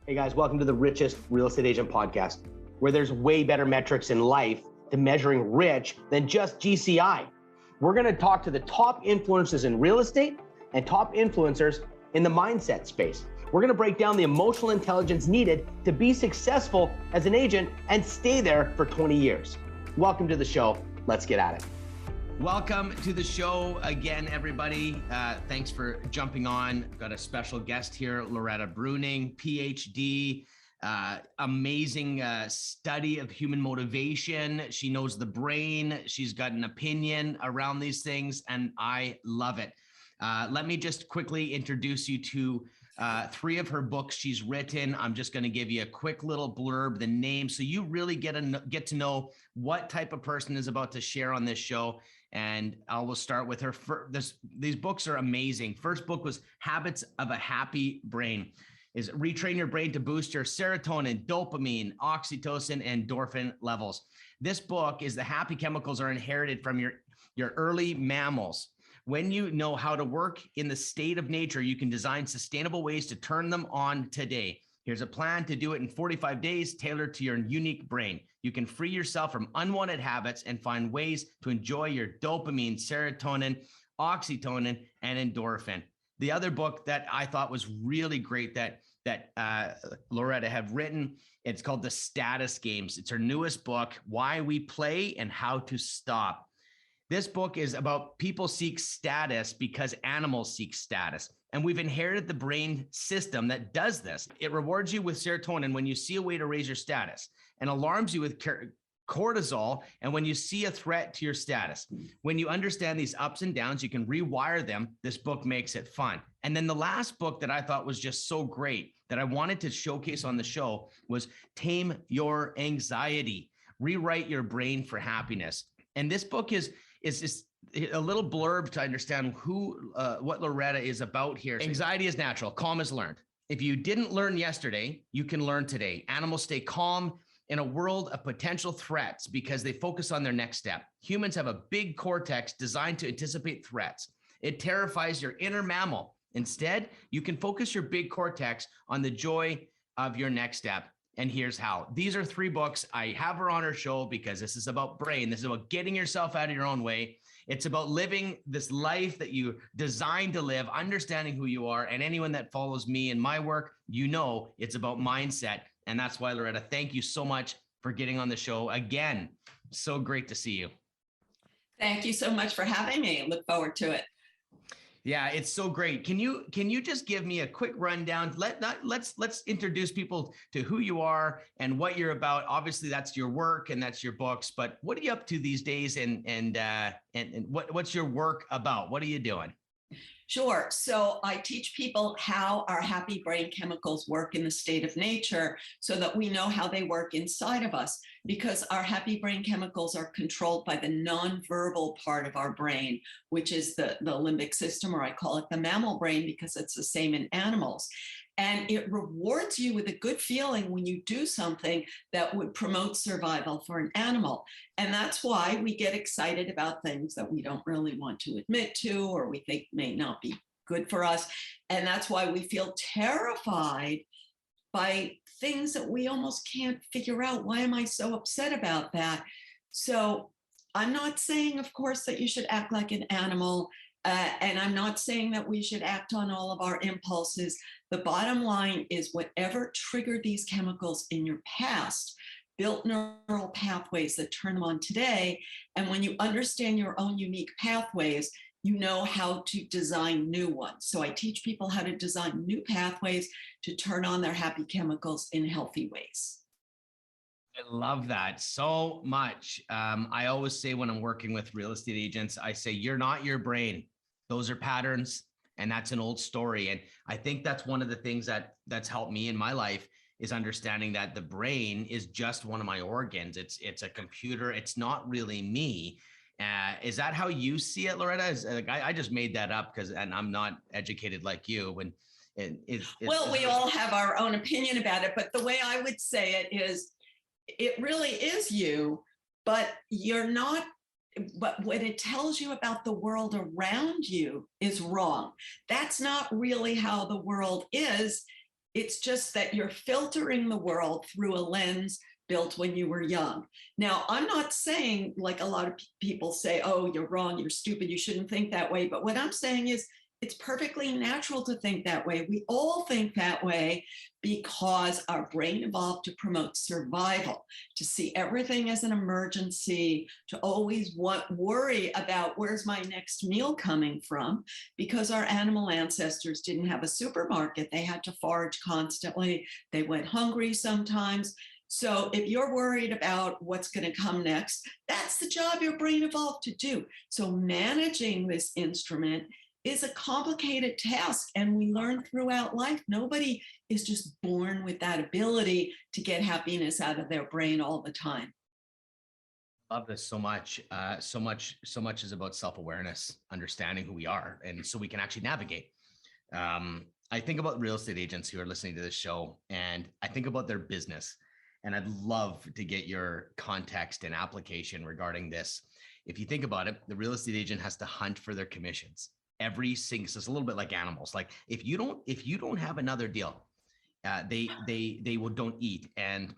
Hey guys, welcome to the Richest Real Estate Agent Podcast, where there's way better metrics in life to measuring rich than just GCI. We're going to talk to the top influencers in real estate and top influencers in the mindset space. We're going to break down the emotional intelligence needed to be successful as an agent and stay there for 20 years. Welcome to the show. Let's get at it. Welcome to the show again, everybody. Thanks for jumping on. I've got a special guest here, Loretta Breuning, PhD, amazing study of human motivation. She knows the brain. She's got an opinion around these things, and I love it. Let me just quickly introduce you to three of her books she's written. I'm just going to give you a quick little blurb, the name, so you really get to know what type of person is about to share on this show. And I will start with her. These books are amazing. First book was Habits of a Happy Brain. Is retrain your brain to boost your serotonin, dopamine, oxytocin, and endorphin levels. This book is the happy chemicals are inherited from your early mammals. When you know how to work in the state of nature, you can design sustainable ways to turn them on today. Here's a plan to do it in 45 days, tailored to your unique brain. You can free yourself from unwanted habits and find ways to enjoy your dopamine, serotonin, oxytocin, and endorphin. The other book that I thought was really great that Loretta had written, it's called The Status Games. It's her newest book, Why We Play and How to Stop. This book is about people seek status because animals seek status. And we've inherited the brain system that does this. It rewards you with serotonin when you see a way to raise your status, and alarms you with cortisol and when you see a threat to your status. When you understand these ups and downs, you can rewire them. This book makes it fun. And then the last book that I thought was just so great that I wanted to showcase on the show was Tame Your Anxiety, Rewrite Your Brain for Happiness. And this book is just a little blurb to understand what Loretta is about here. Anxiety is natural. Calm is learned. If you didn't learn yesterday, you can learn today. Animals stay calm in a world of potential threats because they focus on their next step. Humans have a big cortex designed to anticipate threats. It terrifies your inner mammal. Instead, you can focus your big cortex on the joy of your next step. And here's how. These are three books. I have her on her show because this is about brain. This is about getting yourself out of your own way. It's about living this life that you designed to live, understanding who you are. And anyone that follows me in my work, you know it's about mindset. And that's why, Loretta, thank you so much for getting on the show again. So great to see you. Thank you so much for having me. Look forward to it. Yeah, it's so great. Can you just give me a quick rundown? Let's introduce people to who you are and what you're about. Obviously, that's your work and that's your books. But what are you up to these days? And what's your work about? What are you doing? Sure. So I teach people how our happy brain chemicals work in the state of nature so that we know how they work inside of us, because our happy brain chemicals are controlled by the nonverbal part of our brain, which is the limbic system, or I call it the mammal brain because it's the same in animals. And it rewards you with a good feeling when you do something that would promote survival for an animal. And that's why we get excited about things that we don't really want to admit to, or we think may not be good for us. And that's why we feel terrified by things that we almost can't figure out. Why am I so upset about that? So I'm not saying, of course, that you should act like an animal. And I'm not saying that we should act on all of our impulses. The bottom line is whatever triggered these chemicals in your past built neural pathways that turn them on today. And when you understand your own unique pathways, you know how to design new ones. So I teach people how to design new pathways to turn on their happy chemicals in healthy ways. I love that so much. I always say when I'm working with real estate agents, I say, you're not your brain. Those are patterns, and that's an old story. And I think that's one of the things that's helped me in my life is understanding that the brain is just one of my organs. It's a computer. It's not really me. Is that how you see it, Loretta? I just made that up and I'm not educated like you. Well, we all have our own opinion about it, but the way I would say it is, it really is you, but you're not. But what it tells you about the world around you is wrong. That's not really how the world is. It's just that you're filtering the world through a lens built when you were young. Now, I'm not saying, like a lot of people say, oh, you're wrong, you're stupid, you shouldn't think that way. But what I'm saying is it's perfectly natural to think that way. We all think that way because our brain evolved to promote survival, to see everything as an emergency, to always worry about where's my next meal coming from, because our animal ancestors didn't have a supermarket. They had to forage constantly. They went hungry sometimes. So if you're worried about what's going to come next, that's the job your brain evolved to do. So managing this instrument is a complicated task, and we learn throughout life. Nobody is just born with that ability to get happiness out of their brain all the time. Love this so much. So much is about self-awareness, understanding who we are, and so we can actually navigate. I think about real estate agents who are listening to this show, and I think about their business, and I'd love to get your context and application regarding this. If you think about it, the real estate agent has to hunt for their commissions. Every single, so it's a little bit like animals. Like if you don't have another deal, they don't eat, and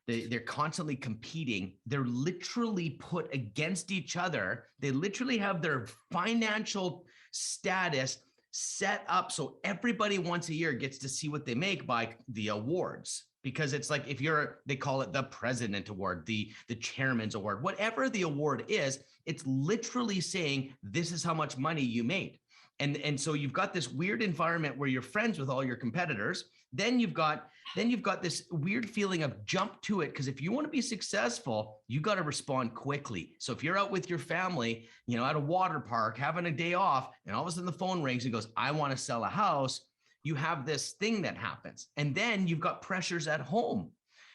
they're constantly competing. They're literally put against each other. They literally have their financial status set up so everybody once a year gets to see what they make by the awards. Because it's like, they call it the President Award, the Chairman's Award, whatever the award is, it's literally saying, this is how much money you made. And so you've got this weird environment where you're friends with all your competitors. Then you've got this weird feeling of jump to it. Because if you want to be successful, you got to respond quickly. So if you're out with your family, at a water park, having a day off, and all of a sudden the phone rings and goes, I want to sell a house. You have this thing that happens. And then you've got pressures at home.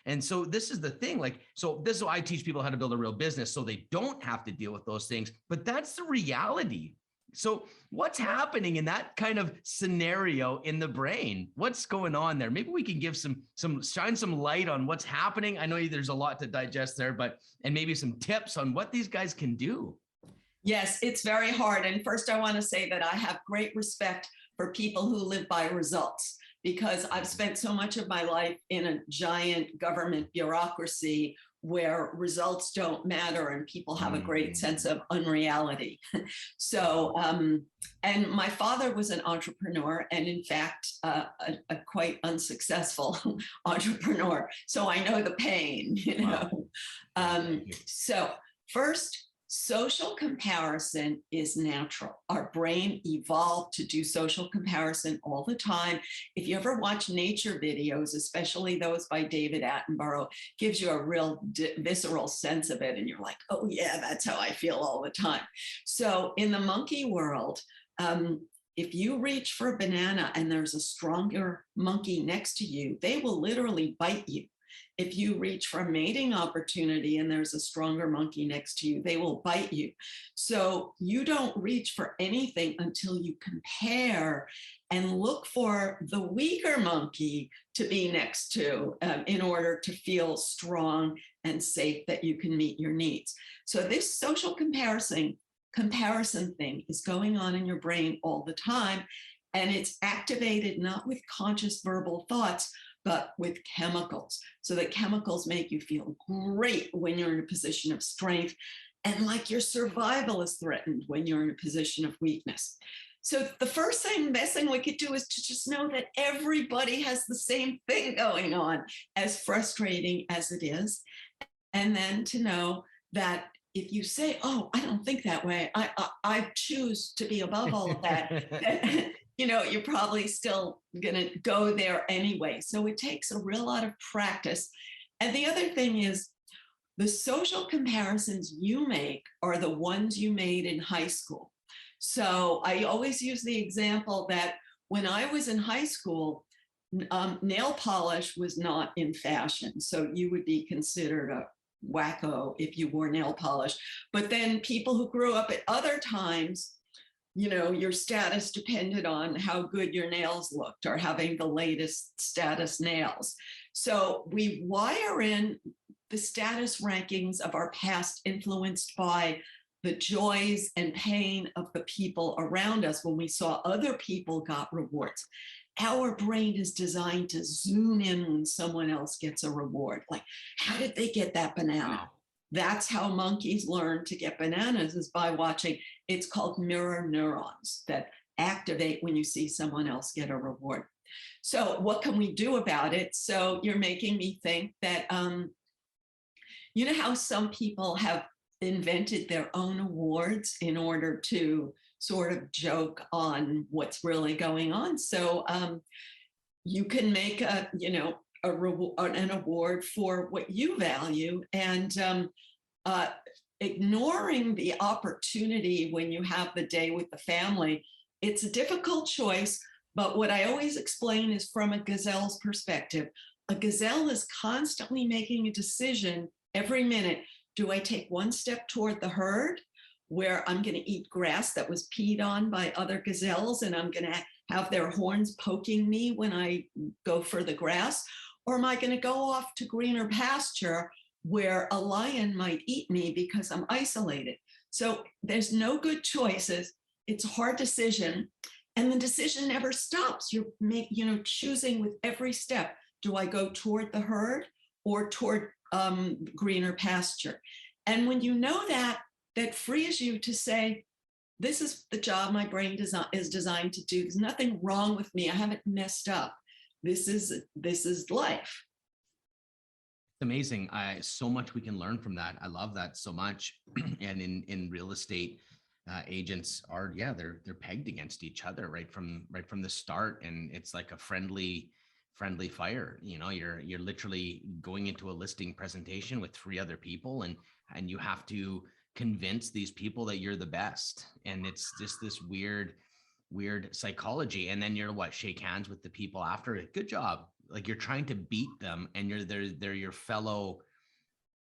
And so this is the thing, this is why I teach people how to build a real business so they don't have to deal with those things. But that's the reality. So what's happening in that kind of scenario in the brain? What's going on there? Maybe we can give shine some light on what's happening. I know there's a lot to digest there, and maybe some tips on what these guys can do. Yes, it's very hard. And first I want to say that I have great respect for people who live by results, because I've spent so much of my life in a giant government bureaucracy where results don't matter and people have a great sense of unreality. So, and my father was an entrepreneur, and in fact, a quite unsuccessful entrepreneur. So I know the pain, So first, social comparison is natural. Our brain evolved to do social comparison all the time. If you ever watch nature videos, especially those by David Attenborough, gives you a real visceral sense of it. And you're like, oh yeah, that's how I feel all the time. So in the monkey world, if you reach for a banana and there's a stronger monkey next to you, they will literally bite you. If you reach for a mating opportunity and there's a stronger monkey next to you, they will bite you. So you don't reach for anything until you compare and look for the weaker monkey to be next to in order to feel strong and safe that you can meet your needs. So this social comparison thing is going on in your brain all the time. And it's activated not with conscious verbal thoughts, but with chemicals. So that chemicals make you feel great when you're in a position of strength, and like your survival is threatened when you're in a position of weakness. So the best thing we could do is to just know that everybody has the same thing going on, as frustrating as it is. And then to know that if you say, oh, I don't think that way, I choose to be above all of that, you're probably still going to go there anyway. So it takes a real lot of practice. And the other thing is, the social comparisons you make are the ones you made in high school. So I always use the example that when I was in high school, nail polish was not in fashion. So you would be considered a wacko if you wore nail polish. But then people who grew up at other times, your status depended on how good your nails looked or having the latest status nails. So we wire in the status rankings of our past, influenced by the joys and pain of the people around us when we saw other people got rewards. our brain is designed to zoom in when someone else gets a reward. Like, how did they get that banana? Wow. That's how monkeys learn to get bananas, is by watching. It's called mirror neurons that activate when you see someone else get a reward. So what can we do about it? So you're making me think that, you know how some people have invented their own awards in order to sort of joke on what's really going on. So you can make a, you know, an award for what you value, and ignoring the opportunity when you have the day with the family. It's a difficult choice, but what I always explain is from a gazelle's perspective. A gazelle is constantly making a decision every minute. Do I take one step toward the herd, where I'm going to eat grass that was peed on by other gazelles, and I'm going to have their horns poking me when I go for the grass? Or am I going to go off to greener pasture where a lion might eat me because I'm isolated? So there's no good choices. It's a hard decision, and the decision never stops. You're choosing with every step. Do I go toward the herd or toward greener pasture? And when you know that, that frees you to say, this is the job my brain is designed to do. There's nothing wrong with me. I haven't messed up. This is life. It's amazing. So much we can learn from that. I love that so much. And in real estate, agents are, they're pegged against each other right from the start, and it's like a friendly fire. You know, you're literally going into a listing presentation with 3 other people, and you have to convince these people that you're the best, and it's just this weird psychology. And then you're shake hands with the people after it. Good job. Like, you're trying to beat them, and they're your fellow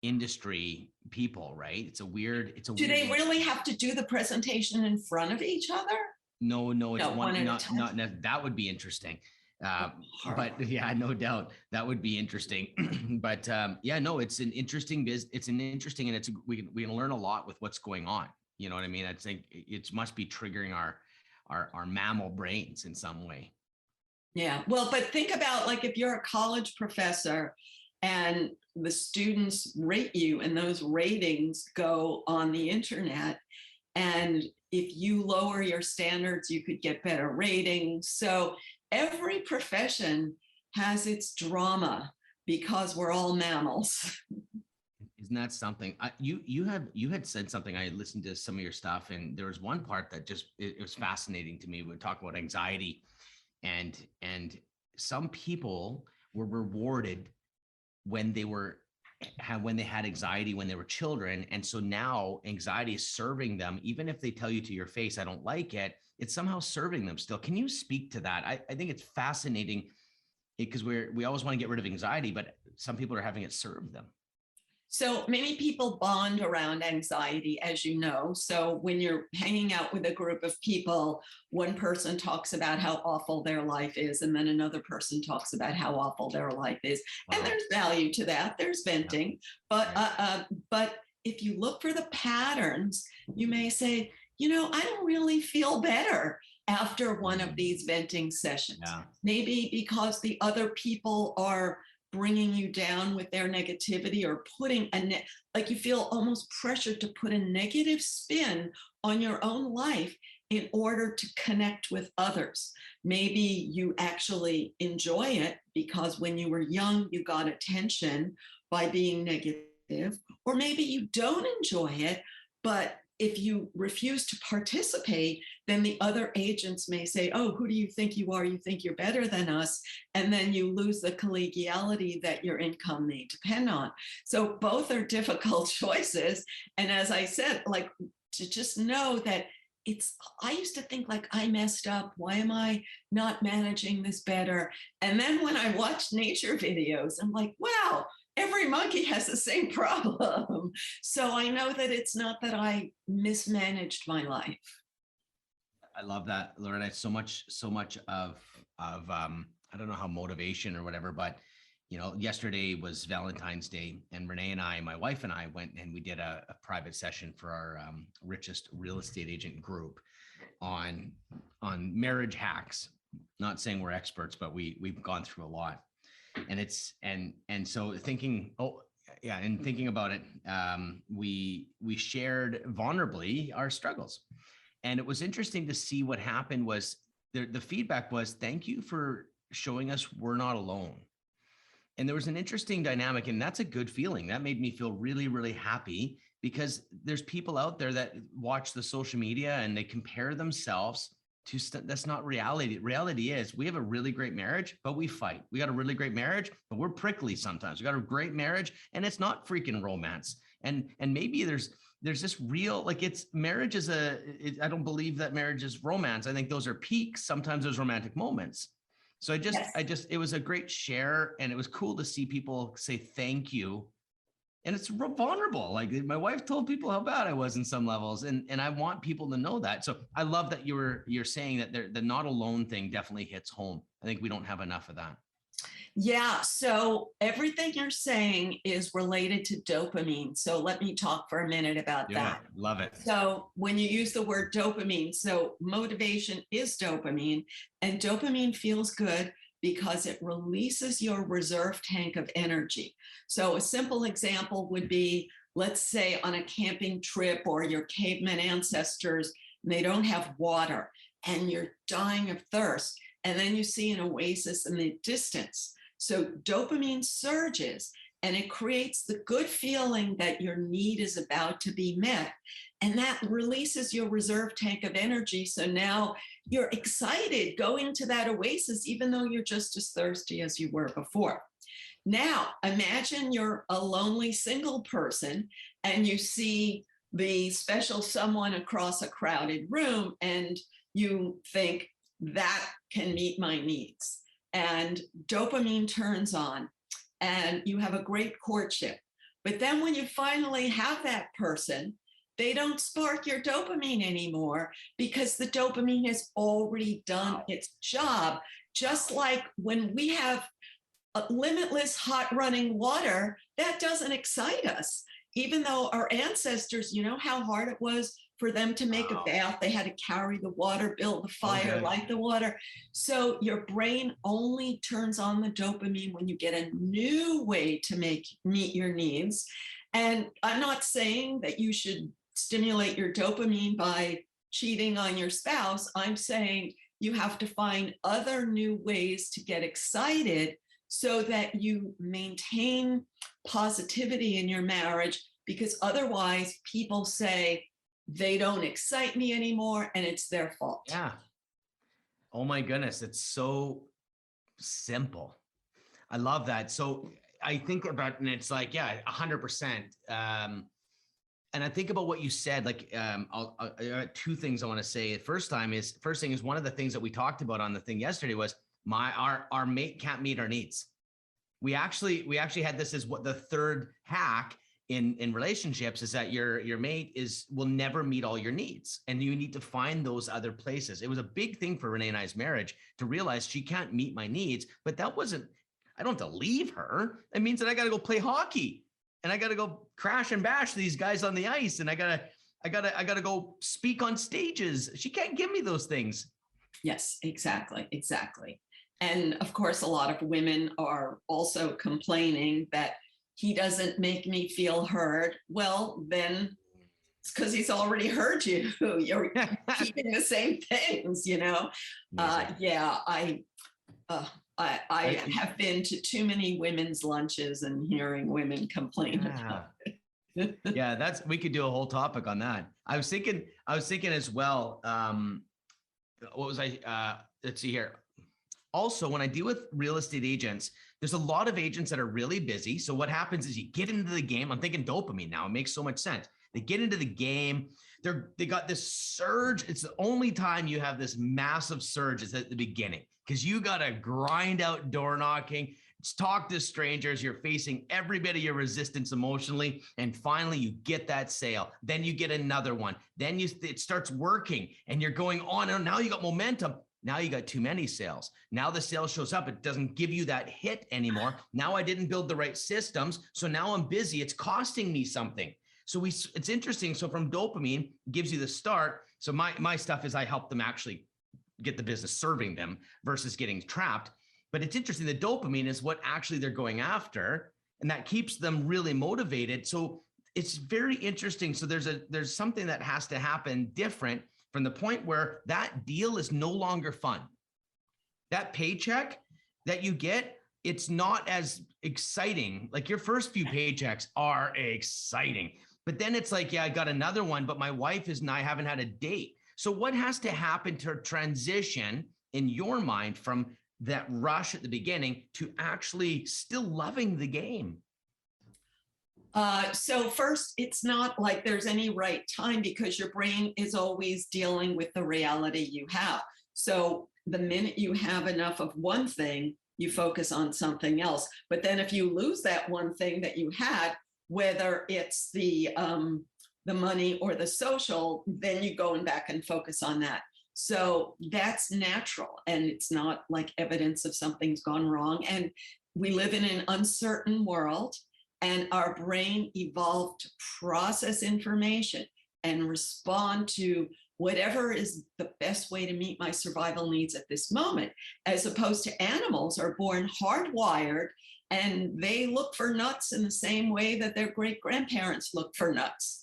industry people, right? Do they really have to do the presentation in front of each other? No, it's not that would be interesting. But yeah, no doubt that would be interesting. But it's an interesting and we can learn a lot with what's going on. You know what I mean? I think it must be triggering our mammal brains in some way. Yeah. Well, but think about, like, if you're a college professor and the students rate you, and those ratings go on the internet, and if you lower your standards, you could get better ratings. So every profession has its drama because we're all mammals. Isn't that something? You had said something. I listened to some of your stuff, and there was one part that it was fascinating to me. We talk about anxiety, and some people were rewarded when they had anxiety when they were children, and so now anxiety is serving them. Even if they tell you to your face, I don't like it, it's somehow serving them still. Can you speak to that? I think it's fascinating, because we always want to get rid of anxiety, but some people are having it serve them. So many people bond around anxiety, as you know. So when you're hanging out with a group of people, one person talks about how awful their life is, and then another person talks about how awful their life is. Wow. And there's value to that. There's venting. Yeah. But if you look for the patterns, you may say, I don't really feel better after one of these venting sessions. Yeah. Maybe because the other people are bringing you down with their negativity, or putting like you feel almost pressured to put a negative spin on your own life in order to connect with others. Maybe you actually enjoy it because when you were young, you got attention by being negative, or maybe you don't enjoy it, but if you refuse to participate, then the other agents may say, oh, who do you think you are? You think you're better than us. And then you lose the collegiality that your income may depend on. So both are difficult choices. And as I said, like, to just know that I used to think, like, I messed up. Why am I not managing this better? And then when I watch nature videos, I'm like, wow, every monkey has the same problem. So I know that it's not that I mismanaged my life. I love that, Loretta. So much of I don't know how motivation or whatever, but yesterday was Valentine's Day, and Renee and I, my wife and I, went and we did a private session for our Richest real estate agent group on marriage hacks. not saying we're experts, but we've gone through a lot. And so thinking, and thinking about it, we shared vulnerably our struggles. And it was interesting to see what happened was the feedback was, thank you for showing us we're not alone. And there was an interesting dynamic, and that's a good feeling. That made me feel really, really happy, because there's people out there that watch the social media and they compare themselves to that's not reality. Reality is we have a really great marriage, but we fight. We got a really great marriage, but we're prickly sometimes. We got a great marriage and it's not freaking romance. And maybe there's this real, like, it's marriage is I don't believe that marriage is romance. I think those are peaks. Sometimes there's romantic moments. So it was a great share, and it was cool to see people say thank you. And it's vulnerable. Like, my wife told people how bad I was in some levels, and I want people to know that. So I love that you're saying that the not alone thing definitely hits home. I think we don't have enough of that. Yeah, so everything you're saying is related to dopamine. So let me talk for a minute about that. Love it. So when you use the word dopamine, so motivation is dopamine, and dopamine feels good because it releases your reserve tank of energy. So a simple example would be, let's say on a camping trip, or your caveman ancestors, and they don't have water and you're dying of thirst. And then you see an oasis in the distance. So dopamine surges, and it creates the good feeling that your need is about to be met. And that releases your reserve tank of energy. So now you're excited going to that oasis, even though you're just as thirsty as you were before. Now, imagine you're a lonely single person and you see the special someone across a crowded room, and you think, that can meet my needs. And dopamine turns on, and you have a great courtship. But then when you finally have that person, they don't spark your dopamine anymore, because the dopamine has already done its job. Just like when we have limitless hot running water, that doesn't excite us. Even though our ancestors, you know how hard it was for them to make a bath. They had to carry the water, build the fire, light the water. So your brain only turns on the dopamine when you get a new way to meet your needs. And I'm not saying that you should stimulate your dopamine by cheating on your spouse. I'm saying you have to find other new ways to get excited so that you maintain positivity in your marriage, because otherwise people say, they don't excite me anymore, and it's their fault. Yeah. Oh my goodness. It's so simple. I love that. So I think about, and it's like, 100%. And I think about what you said, like, two things I want to say. First thing is one of the things that we talked about on the thing yesterday was our mate can't meet our needs. We actually had this as what the third hack in relationships is that your mate will never meet all your needs, and you need to find those other places. It was a big thing for Renee and I's marriage to realize she can't meet my needs, but I don't have to leave her. It means that I got to go play hockey, and I got to go crash and bash these guys on the ice, and I gotta go speak on stages. She can't give me those things. Yes, exactly. And of course, a lot of women are also complaining that he doesn't make me feel heard. Well, then it's because he's already heard you. You're keeping the same things, you know? I have been to too many women's lunches and hearing women complain about it. Yeah, we could do a whole topic on that. I was thinking as well, let's see here. Also, when I deal with real estate agents, there's a lot of agents that are really busy. So what happens is you get into the game. I'm thinking dopamine now. It makes so much sense. They get into the game. They got this surge. It's the only time you have this massive surge is at the beginning, because you got to grind out door knocking, talk to strangers. You're facing every bit of your resistance emotionally. And finally, you get that sale. Then you get another one. Then it starts working, and you're going on. And now you got momentum. Now you got too many sales. Now the sale shows up. It doesn't give you that hit anymore. Now I didn't build the right systems. So now I'm busy. It's costing me something. So it's interesting. So from dopamine gives you the start. So my stuff is I help them actually get the business serving them versus getting trapped. But it's interesting. The dopamine is what actually they're going after, and that keeps them really motivated. So it's very interesting. So there's something that has to happen different from the point where that deal is no longer fun. That paycheck that you get, it's not as exciting. Like your first few paychecks are exciting, but then it's like, yeah, I got another one, but my wife and I haven't had a date. So what has to happen to transition in your mind from that rush at the beginning to actually still loving the game? So first, it's not like there's any right time because your brain is always dealing with the reality you have. So the minute you have enough of one thing, you focus on something else. But then if you lose that one thing that you had, whether it's the money or the social, then you go back and focus on that. So that's natural, and it's not like evidence of something's gone wrong. And we live in an uncertain world, and our brain evolved to process information and respond to whatever is the best way to meet my survival needs at this moment, as opposed to animals are born hardwired and they look for nuts in the same way that their great grandparents looked for nuts.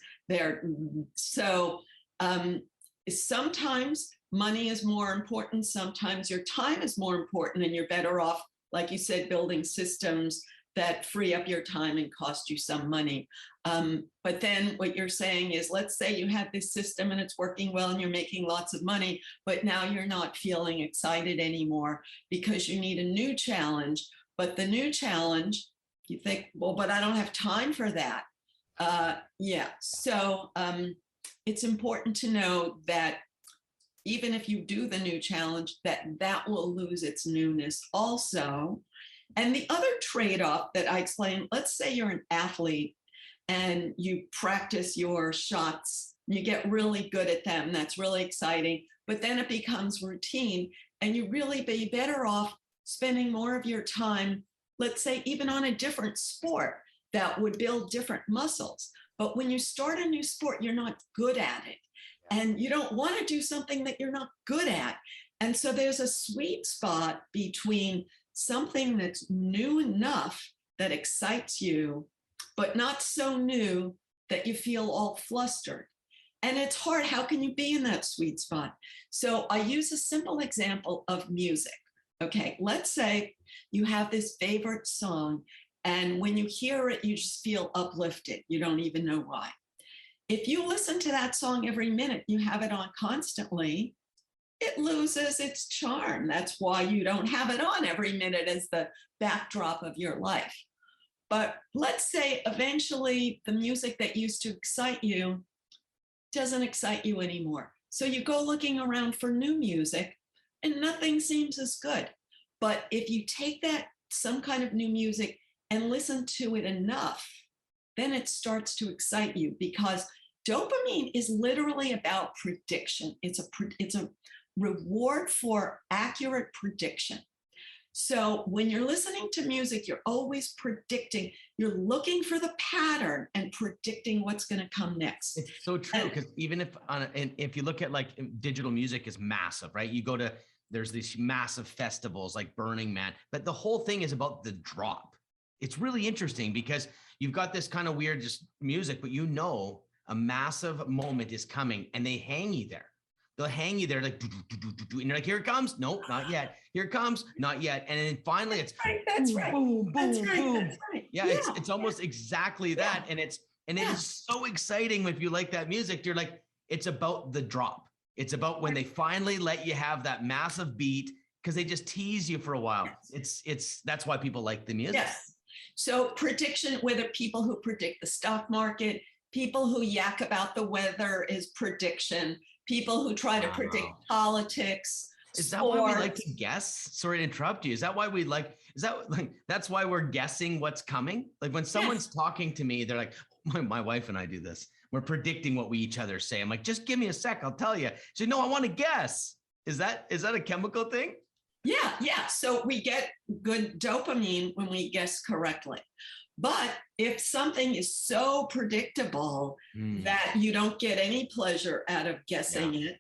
Sometimes money is more important. Sometimes your time is more important, and you're better off, like you said, building systems that free up your time and cost you some money. But then what you're saying is, let's say you have this system and it's working well and you're making lots of money, but now you're not feeling excited anymore because you need a new challenge. But the new challenge, you think, well, but I don't have time for that. So it's important to know that even if you do the new challenge, that will lose its newness also. And the other trade-off that I explained, let's say you're an athlete and you practice your shots, you get really good at them, that's really exciting, but then it becomes routine, and you really be better off spending more of your time, let's say even on a different sport that would build different muscles. But when you start a new sport, you're not good at it, and you don't want to do something that you're not good at. And so there's a sweet spot between something that's new enough that excites you, but not so new that you feel all flustered. And it's hard. How can you be in that sweet spot? So I use a simple example of music. Okay, let's say you have this favorite song, and when you hear it, you just feel uplifted. You don't even know why. If you listen to that song every minute, you have it on constantly, it loses its charm. That's why you don't have it on every minute as the backdrop of your life. But let's say eventually the music that used to excite you doesn't excite you anymore. So you go looking around for new music and nothing seems as good. But if you take that, some kind of new music, and listen to it enough, then it starts to excite you, because dopamine is literally about prediction. It's a reward for accurate prediction. So when you're listening to music, you're always predicting, you're looking for the pattern and predicting what's going to come next. It's so true, because even if you look at, like, digital music is massive, right? You go to, there's these massive festivals like Burning Man, but the whole thing is about the drop. It's really interesting because you've got this kind of weird just music, but you know a massive moment is coming, and they hang you there. They'll hang you there like, and you're like, here it comes. Nope, not yet. Here it comes. Not yet. And then finally it's that's right. Boom, That's boom, right. boom. That's right. Yeah, it's almost exactly that. And it is so exciting if you like that music. You're like, it's about the drop. It's about when they finally let you have that massive beat, because they just tease you for a while. It's that's why people like the music. Yes. So prediction, whether people who predict the stock market, people who yak about the weather is prediction. People who try to predict politics. Is that why we like to guess? Sorry to interrupt you. Is that why that's why we're guessing what's coming? Like when someone's talking to me, they're like, my wife and I do this. We're predicting what we each other say. I'm like, just give me a sec, I'll tell you. She said, no, I want to guess. Is that a chemical thing? Yeah. So we get good dopamine when we guess correctly. But if something is so predictable that you don't get any pleasure out of guessing it,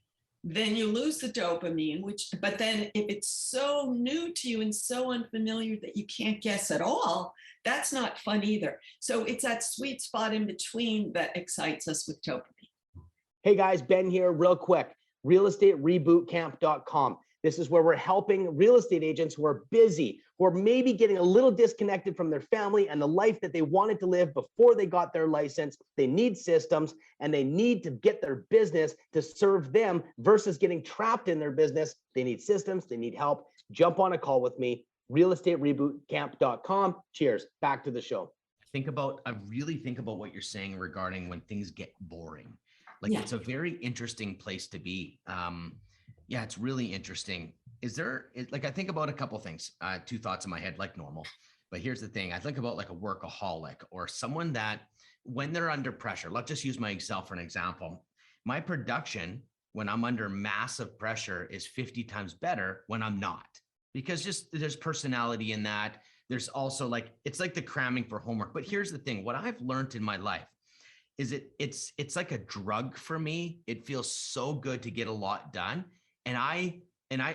then you lose the dopamine, but then if it's so new to you and so unfamiliar that you can't guess at all, that's not fun either. So it's that sweet spot in between that excites us with dopamine. Hey guys, Ben here, real quick, realestaterebootcamp.com. This is where we're helping real estate agents who are busy, who are maybe getting a little disconnected from their family and the life that they wanted to live before they got their license. They need systems and they need to get their business to serve them versus getting trapped in their business. They need systems, they need help. Jump on a call with me, realestaterebootcamp.com. Cheers. Back to the show. I really think about what you're saying regarding when things get boring. Like, Yeah. It's a very interesting place to be. Yeah, it's really interesting. I think about a couple things, two thoughts in my head, like normal, but here's the thing. I think about like a workaholic or someone that when they're under pressure, let's just use myself for an example. My production, when I'm under massive pressure, is 50 times better when I'm not, because just there's personality in that. There's also it's like the cramming for homework. But here's the thing, what I've learned in my life is it's like a drug for me. It feels so good to get a lot done. And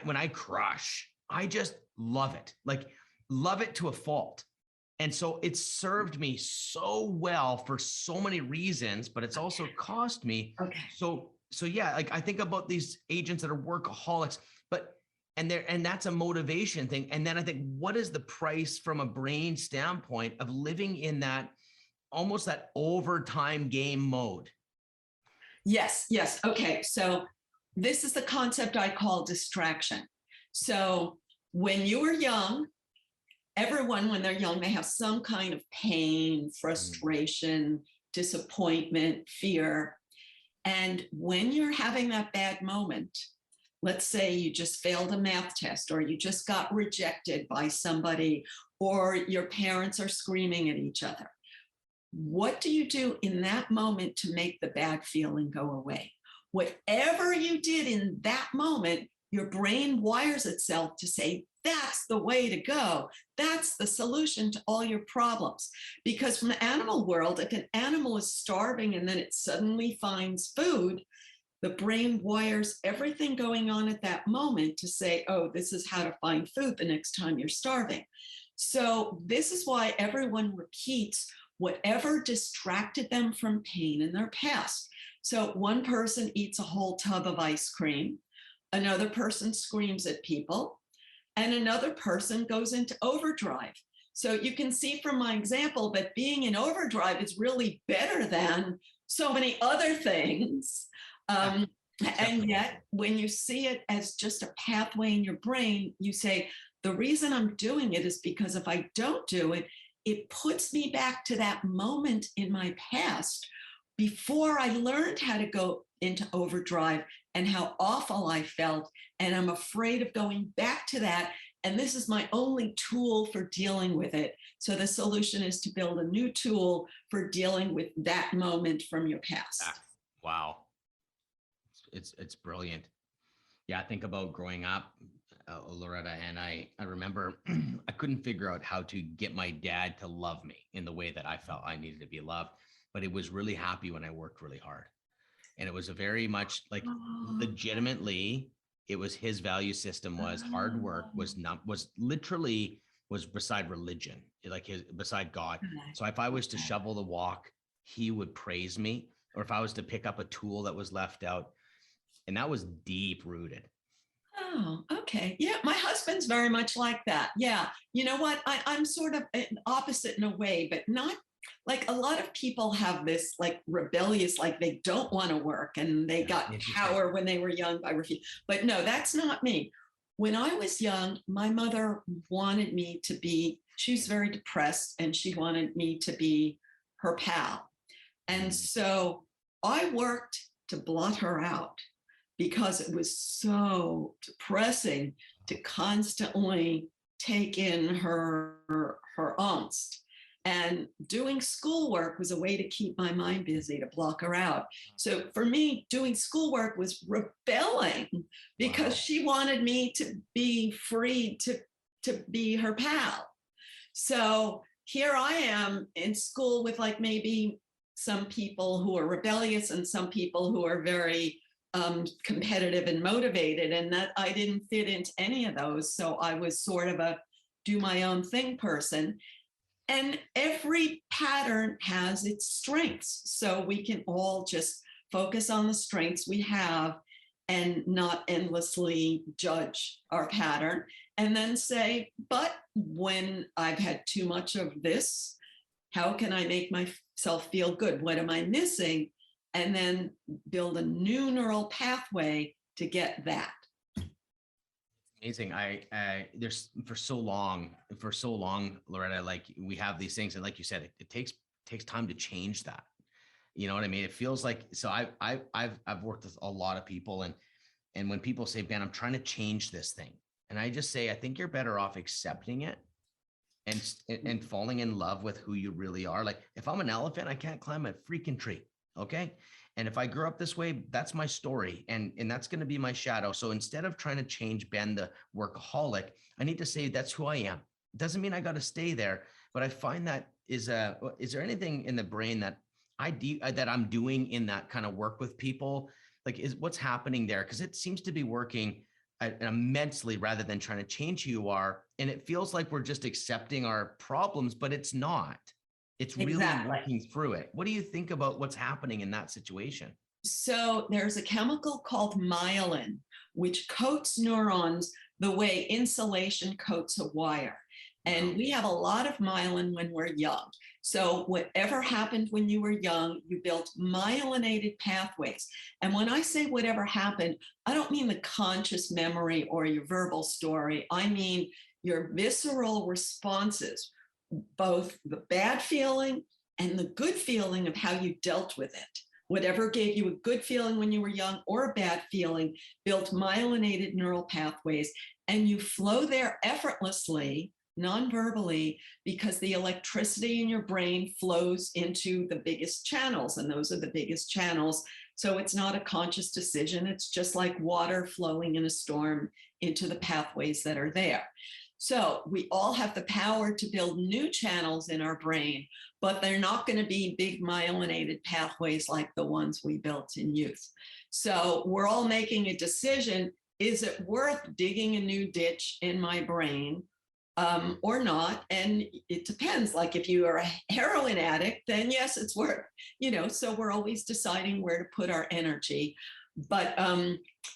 when I crush, I just love it, love it to a fault. And so it's served me so well for so many reasons, but it's also cost me. Okay. So yeah, I think about these agents that are workaholics, and that's a motivation thing. And then I think, what is the price from a brain standpoint of living in that almost that overtime game mode? Yes. Okay. So this is the concept I call distraction. So when you were young, everyone, when they're young, they have some kind of pain, frustration, disappointment, fear. And when you're having that bad moment, let's say you just failed a math test, or you just got rejected by somebody, or your parents are screaming at each other. What do you do in that moment to make the bad feeling go away? Whatever you did in that moment, your brain wires itself to say, that's the way to go. That's the solution to all your problems. Because from the animal world, if an animal is starving and then it suddenly finds food, the brain wires everything going on at that moment to say, oh, this is how to find food the next time you're starving. So this is why everyone repeats whatever distracted them from pain in their past. So one person eats a whole tub of ice cream, another person screams at people, and another person goes into overdrive. So you can see from my example that being in overdrive is really better than so many other things. And yet, when you see it as just a pathway in your brain, you say, the reason I'm doing it is because if I don't do it, it puts me back to that moment in my past before I learned how to go into overdrive and how awful I felt. And I'm afraid of going back to that. And this is my only tool for dealing with it. So the solution is to build a new tool for dealing with that moment from your past. Wow. It's brilliant. Yeah, I think about growing up, Loretta, and I remember I couldn't figure out how to get my dad to love me in the way that I felt I needed to be loved, but it was really happy when I worked really hard. And it was a very much legitimately, it was his value system was hard work, was beside religion, beside God. So if I was to shovel the walk, he would praise me, or if I was to pick up a tool that was left out, and that was deep rooted. Oh, okay. Yeah, my husband's very much like that. Yeah. You know what? I'm sort of an opposite in a way, but not like a lot of people have this rebellious, they don't want to work and they got power when they were young by refusing. But no, that's not me. When I was young, my mother wanted me to be, she's very depressed and she wanted me to be her pal. And so I worked to blot her out, because it was so depressing to constantly take in her angst. And doing schoolwork was a way to keep my mind busy, to block her out. So for me, doing schoolwork was rebelling because she wanted me to be free to be her pal. So here I am in school with maybe some people who are rebellious and some people who are very competitive and motivated, and that I didn't fit into any of those. So I was sort of a do my own thing person. And every pattern has its strengths. So we can all just focus on the strengths we have and not endlessly judge our pattern. And then say, but when I've had too much of this, how can I make myself feel good? What am I missing? And then build a new neural pathway to get that. Amazing. There's for so long, Loretta, like we have these things, and like you said, it takes time to change that. You know what I mean? It feels like, so I've worked with a lot of people, and when people say, Ben, I'm trying to change this thing, and I just say, I think you're better off accepting it and falling in love with who you really are. Like if I'm an elephant, I can't climb a freaking tree. Okay. And if I grew up this way, that's my story. And that's going to be my shadow. So instead of trying to change Ben, the workaholic, I need to say that's who I am. It doesn't mean I got to stay there, but I find that is there anything in the brain that that I'm doing in that kind of work with people? Like is what's happening there? Because it seems to be working immensely rather than trying to change who you are. And it feels like we're just accepting our problems, but it's not. It's really working through it. What do you think about what's happening in that situation? So there's a chemical called myelin, which coats neurons the way insulation coats a wire. And we have a lot of myelin when we're young. So whatever happened when you were young, you built myelinated pathways. And when I say whatever happened, I don't mean the conscious memory or your verbal story. I mean your visceral responses, both the bad feeling and the good feeling of how you dealt with it. Whatever gave you a good feeling when you were young or a bad feeling built myelinated neural pathways, and you flow there effortlessly, non-verbally, because the electricity in your brain flows into the biggest channels, and those are the biggest channels. So it's not a conscious decision. It's just like water flowing in a storm into the pathways that are there. So we all have the power to build new channels in our brain, but they're not going to be big myelinated pathways like the ones we built in youth. So we're all making a decision. Is it worth digging a new ditch in my brain or not? And it depends. Like if you are a heroin addict, then yes, it's worth, so we're always deciding where to put our energy. But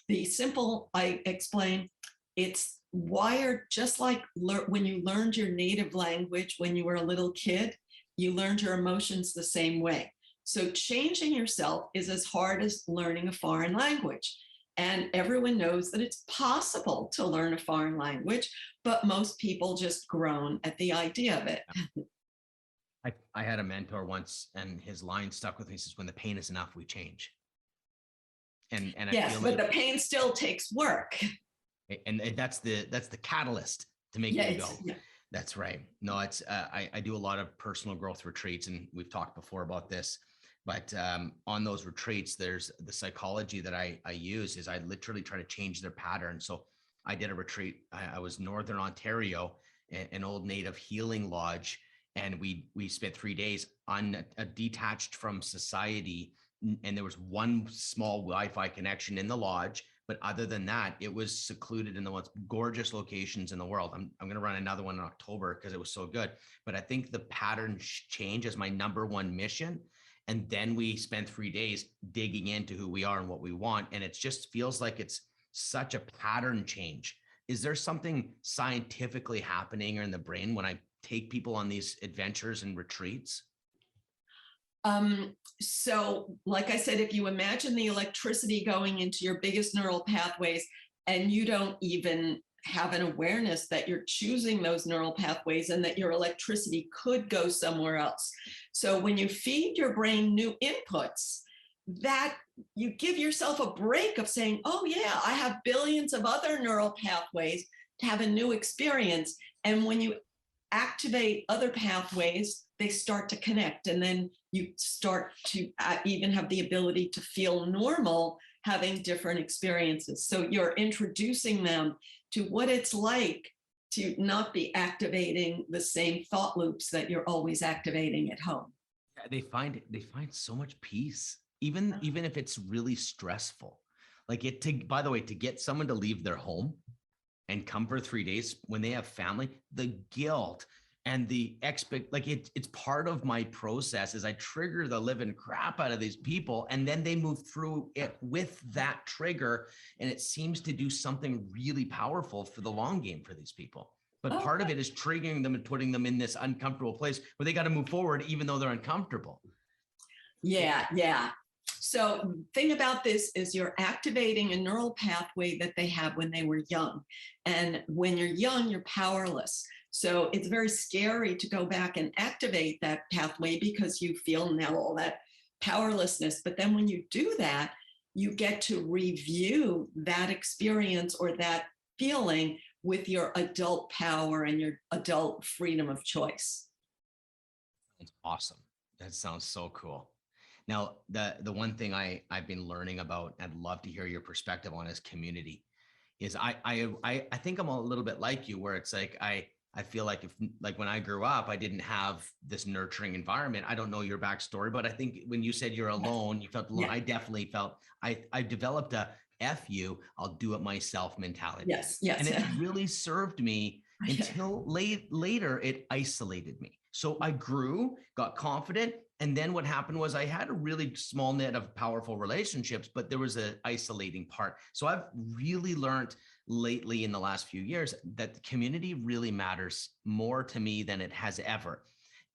the simple, I explain, it's wired just like when you learned your native language when you were a little kid, you learned your emotions the same way. So changing yourself is as hard as learning a foreign language. And everyone knows that it's possible to learn a foreign language, but most people just groan at the idea of it. I had a mentor once, and his line stuck with me. He says, when the pain is enough, we change. And yes, I feel but the pain still takes work. And that's the catalyst to make you go. Yeah. That's right. No, it's I do a lot of personal growth retreats, and we've talked before about this, but on those retreats, there's the psychology that I use is I literally try to change their pattern. So I did a retreat. I was Northern Ontario, an old native healing lodge, and we spent 3 days detached from society, and there was one small Wi-Fi connection in the lodge. But other than that, it was secluded in the most gorgeous locations in the world. I'm going to run another one in October because it was so good. But I think the pattern change is my number one mission. And then we spend 3 days digging into who we are and what we want. And it just feels like it's such a pattern change. Is there something scientifically happening in the brain when I take people on these adventures and retreats? So like I said, if you imagine the electricity going into your biggest neural pathways and you don't even have an awareness that you're choosing those neural pathways and that your electricity could go somewhere else. So when you feed your brain new inputs, that you give yourself a break of saying, oh yeah, I have billions of other neural pathways to have a new experience. And when you activate other pathways, they start to connect, and then you start to even have the ability to feel normal having different experiences. So you're introducing them to what it's like to not be activating the same thought loops that you're always activating at home. Yeah, they find so much peace, even if it's really stressful. Like by the way, to get someone to leave their home and come for 3 days when they have family, the guilt and the it's part of my process is I trigger the living crap out of these people, and then they move through it with that trigger. And it seems to do something really powerful for the long game for these people. But part of it is triggering them and putting them in this uncomfortable place where they got to move forward, even though they're uncomfortable. Yeah. So the thing about this is you're activating a neural pathway that they have when they were young. And when you're young, you're powerless. So it's very scary to go back and activate that pathway because you feel now all that powerlessness. But then when you do that, you get to review that experience or that feeling with your adult power and your adult freedom of choice. That's awesome. That sounds so cool. Now, the one thing I've been learning about, I'd love to hear your perspective on, is community. Is I think I'm a little bit like you, where it's like I feel like when I grew up, I didn't have this nurturing environment. I don't know your backstory, but I think when you said you're alone, you felt alone. Yeah. I definitely felt I developed a F you, I'll do it myself mentality. Yes. And it really served me until later it isolated me. So I grew, got confident. And then what happened was I had a really small net of powerful relationships, but there was an isolating part. So I've really learned lately in the last few years that the community really matters more to me than it has ever.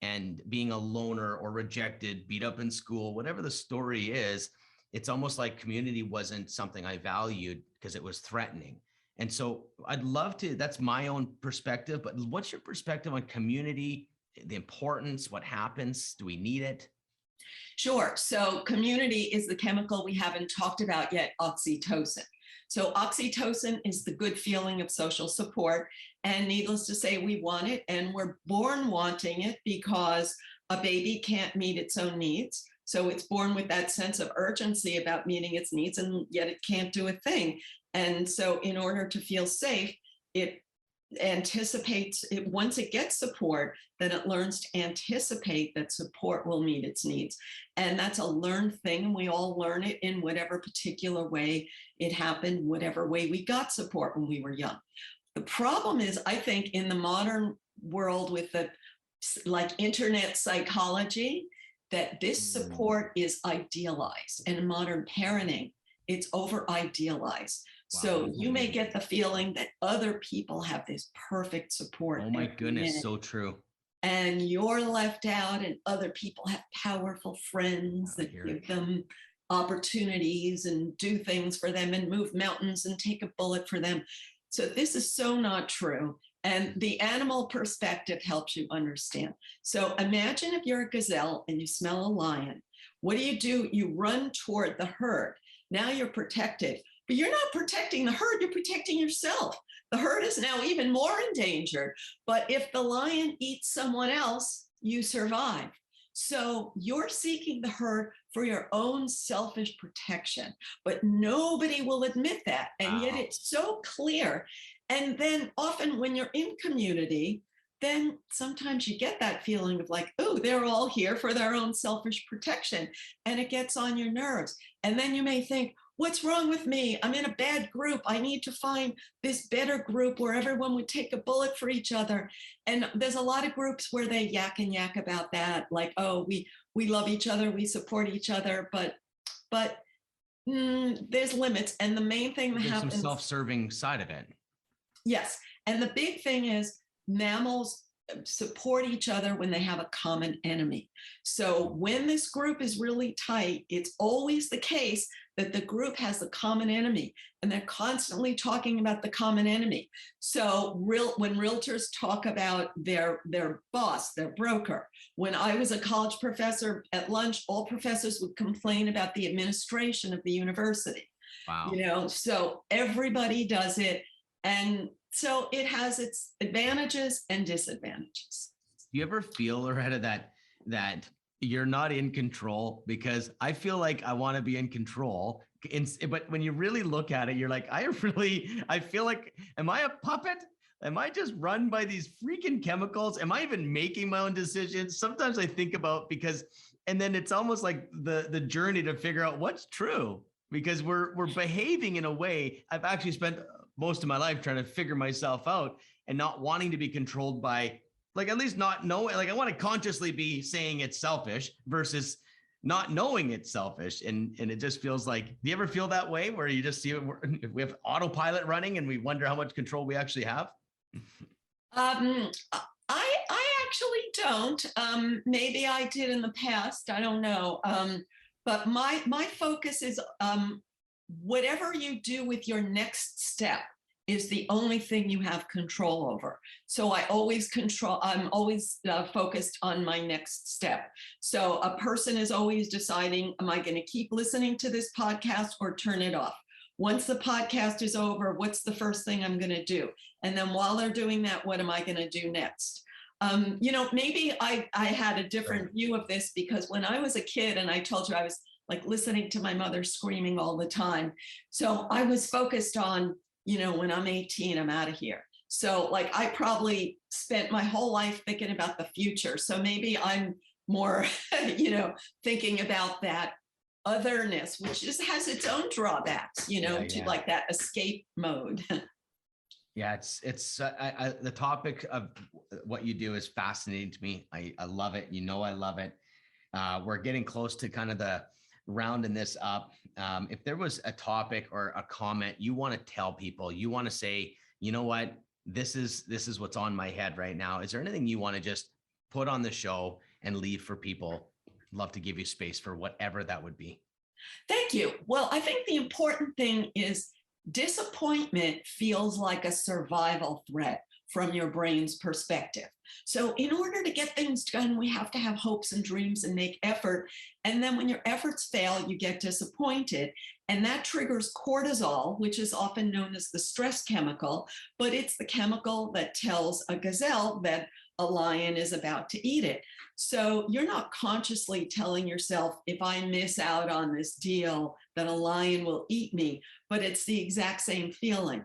And being a loner or rejected, beat up in school, whatever the story is, it's almost like community wasn't something I valued because it was threatening. And so I'd love to, that's my own perspective, but what's your perspective on community, the importance, what happens? Do we need it? Sure. So community is the chemical we haven't talked about yet, oxytocin. So oxytocin is the good feeling of social support. And needless to say, we want it, and we're born wanting it because a baby can't meet its own needs. So it's born with that sense of urgency about meeting its needs, and yet it can't do a thing. And so in order to feel safe, it anticipates it. Once it gets support, then it learns to anticipate that support will meet its needs. And that's a learned thing. And we all learn it in whatever particular way it happened, whatever way we got support when we were young. The problem is, I think, in the modern world with the internet psychology, that this support is idealized. And in modern parenting, it's over idealized. Wow. So you may get the feeling that other people have this perfect support. Oh my goodness, so true. And you're left out, and other people have powerful friends that give them opportunities and do things for them and move mountains and take a bullet for them. So this is so not true. And the animal perspective helps you understand. So imagine if you're a gazelle and you smell a lion. What do? You run toward the herd. Now you're protected, but you're not protecting the herd, you're protecting yourself. The herd is now even more endangered. But if the lion eats someone else, you survive. So you're seeking the herd for your own selfish protection, but nobody will admit that. And yet it's so clear. And then often when you're in community, then sometimes you get that feeling of like, oh, they're all here for their own selfish protection. And it gets on your nerves. And then you may think, what's wrong with me? I'm in a bad group. I need to find this better group where everyone would take a bullet for each other. And there's a lot of groups where they yak about that. Like, oh, we love each other. We support each other. But there's limits. And the main thing that happens. Some self-serving side of it. Yes. And the big thing is mammals support each other when they have a common enemy. So when this group is really tight, it's always the case that the group has a common enemy, and they're constantly talking about the common enemy. So when realtors talk about their boss, their broker, when I was a college professor at lunch, all professors would complain about the administration of the university. Wow. So everybody does it. And so it has its advantages and disadvantages. Do you ever feel, Loretta, that you're not in control? Because I feel like I want to be in control. But when you really look at it, you're like, I feel like, am I a puppet? Am I just run by these freaking chemicals? Am I even making my own decisions? Sometimes I think about and then it's almost like the journey to figure out what's true. because we're behaving in a way. I've actually spent most of my life trying to figure myself out and not wanting to be controlled by, like, at least not knowing, like I want to consciously be saying it's selfish versus not knowing it's selfish. And it just feels like, do you ever feel that way where you just see we have autopilot running and we wonder how much control we actually have? I actually don't. Maybe I did in the past. I don't know. But my focus is whatever you do with your next step is the only thing you have control over. So I'm always focused on my next step. So a person is always deciding, am I going to keep listening to this podcast or turn it off? Once the podcast is over, what's the first thing I'm going to do? And then while they're doing that, what am I going to do next? Maybe I had a different view of this because when I was a kid, and I told you I was like listening to my mother screaming all the time. So I was focused on, when I'm 18, I'm out of here. So like I probably spent my whole life thinking about the future. So maybe I'm more, thinking about that otherness, which has its own drawbacks, to like that escape mode. Yeah, it's the topic of what you do is fascinating to me. I love it. I love it. We're getting close to kind of the rounding this up. If there was a topic or a comment you want to tell people, you want to say, you know what, this is what's on my head right now. Is there anything you want to just put on the show and leave for people? Love to give you space for whatever that would be. Thank you. Well, I think the important thing is disappointment feels like a survival threat from your brain's perspective. So in order to get things done, we have to have hopes and dreams and make effort. And then when your efforts fail, you get disappointed. And that triggers cortisol, which is often known as the stress chemical, but it's the chemical that tells a gazelle that a lion is about to eat it. So you're not consciously telling yourself, if I miss out on this deal, that a lion will eat me, but it's the exact same feeling.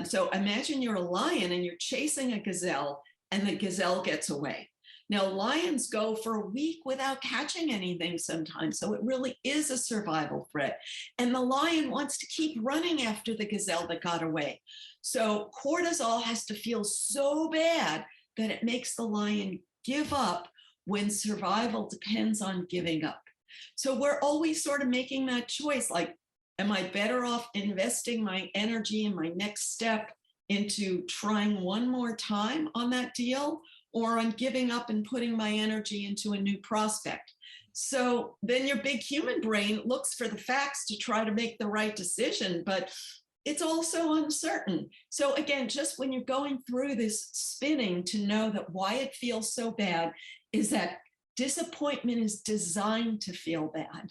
So imagine you're a lion and you're chasing a gazelle and the gazelle gets away. Now, lions go for a week without catching anything sometimes, so it really is a survival threat. And the lion wants to keep running after the gazelle that got away. So cortisol has to feel so bad that it makes the lion give up when survival depends on giving up. So we're always sort of making that choice, like, am I better off investing my energy in my next step into trying one more time on that deal, or on giving up and putting my energy into a new prospect? So then your big human brain looks for the facts to try to make the right decision, but it's also uncertain. So again, just when you're going through this spinning, to know that why it feels so bad is that disappointment is designed to feel bad.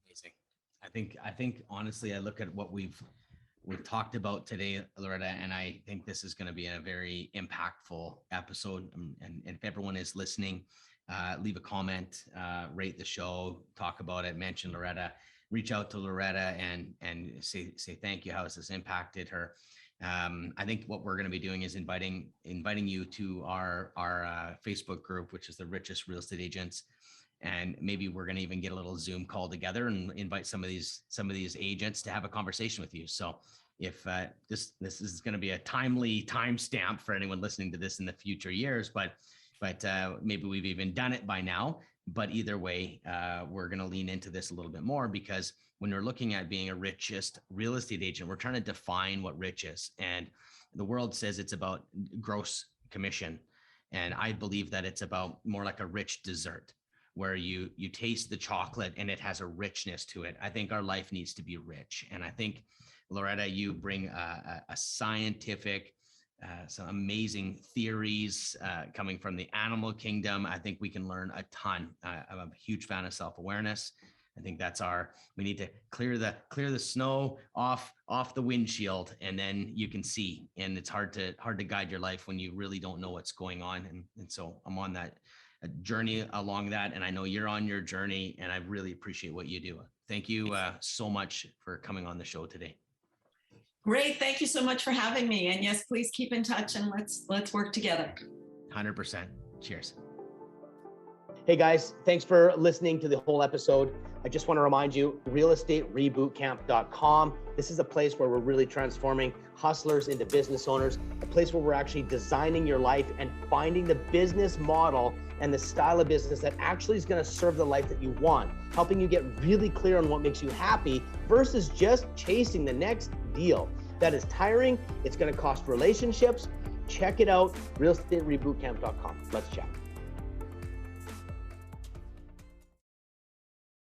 Amazing. I think honestly, I look at what we've talked about today, Loretta, and I think this is going to be a very impactful episode. And if everyone is listening, leave a comment, rate the show, talk about it, mention Loretta, reach out to Loretta and say thank you. How has this impacted her? I think what we're going to be doing is inviting you to our Facebook group, which is the Richest Real Estate Agents. And maybe we're going to even get a little Zoom call together and invite some of these agents to have a conversation with you. So if this is going to be a timely timestamp for anyone listening to this in the future years, but maybe we've even done it by now. But either way, we're going to lean into this a little bit more, because when we're looking at being a richest real estate agent, we're trying to define what rich is. And the world says it's about gross commission. And I believe that it's about more like a rich dessert, where you taste the chocolate and it has a richness to it. I think our life needs to be rich. And I think, Loretta, you bring a scientific, some amazing theories coming from the animal kingdom. I think we can learn a ton. I'm a huge fan of self-awareness. I think we need to clear the snow off the windshield, and then you can see. And it's hard to guide your life when you really don't know what's going on. And so I'm on that journey along that, and I know you're on your journey, and I really appreciate what you do. Thank you so much for coming on the show today. Great. Thank you so much for having me. And yes, please keep in touch and let's work together. 100%. Cheers. Hey guys, thanks for listening to the whole episode. I just want to remind you, realestaterebootcamp.com. This is a place where we're really transforming hustlers into business owners, a place where we're actually designing your life and finding the business model and the style of business that actually is going to serve the life that you want, helping you get really clear on what makes you happy versus just chasing the next deal. That is tiring. It's going to cost relationships. Check it out, realestaterebootcamp.com. Let's chat.